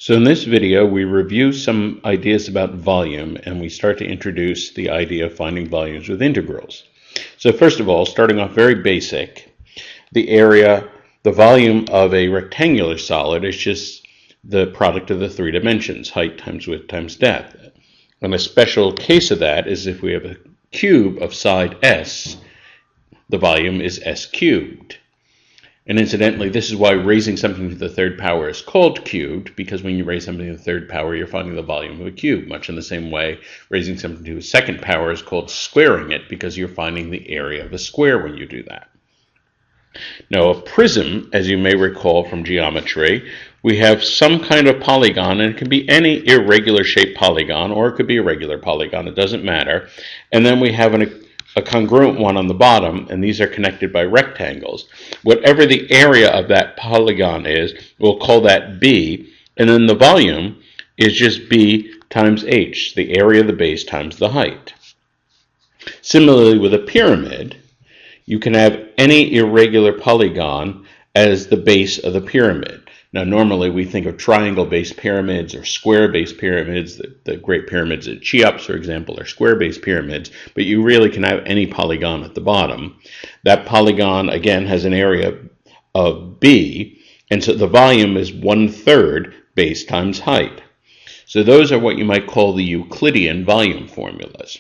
So in this video, we review some ideas about volume, and we start to introduce the idea of finding volumes with integrals. So first of all, starting off very basic, the volume of a rectangular solid is just the product of the three dimensions, height times width times depth. And a special case of that is if we have a cube of side s, the volume is s cubed. And incidentally, this is why raising something to the third power is called cubed, because when you raise something to the third power, you're finding the volume of a cube. Much in the same way, raising something to a second power is called squaring it, because you're finding the area of a square when you do that. Now, a prism, as you may recall from geometry, we have some kind of polygon, and it can be any irregular shaped polygon, or it could be a regular polygon, it doesn't matter. And then we have a congruent one on the bottom, and these are connected by rectangles. Whatever the area of that polygon is, we'll call that B, and then the volume is just B times H, the area of the base times the height. Similarly, with a pyramid, you can have any irregular polygon as the base of the pyramid. Now, normally we think of triangle-based pyramids or square-based pyramids. The Great Pyramids at Cheops, for example, are square-based pyramids, but you really can have any polygon at the bottom. That polygon, again, has an area of B, and so the volume is 1/3 base times height. So those are what you might call the Euclidean volume formulas.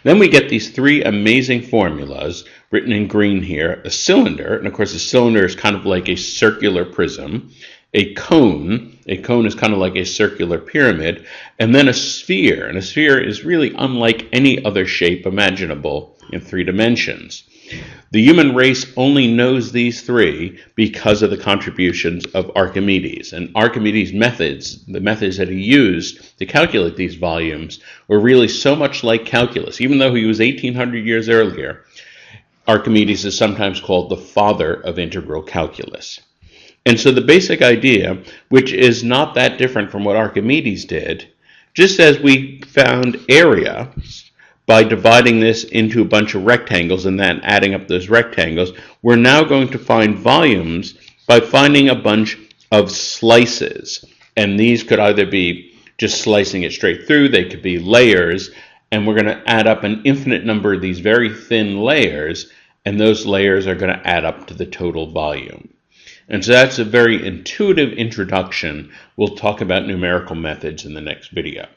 Then we get these three amazing formulas written in green here. A cylinder, and of course a cylinder is kind of like a circular prism. A cone is kind of like a circular pyramid. And then a sphere, and a sphere is really unlike any other shape imaginable in three dimensions. The human race only knows these three because of the contributions of Archimedes. And Archimedes' methods, the methods that he used to calculate these volumes, were really so much like calculus. Even though he was 1800 years earlier, Archimedes is sometimes called the father of integral calculus. And so the basic idea, which is not that different from what Archimedes did, just as we found area by dividing this into a bunch of rectangles and then adding up those rectangles, we're now going to find volumes by finding a bunch of slices. And these could either be just slicing it straight through, they could be layers, and we're going to add up an infinite number of these very thin layers, and those layers are going to add up to the total volume. And so that's a very intuitive introduction. We'll talk about numerical methods in the next video.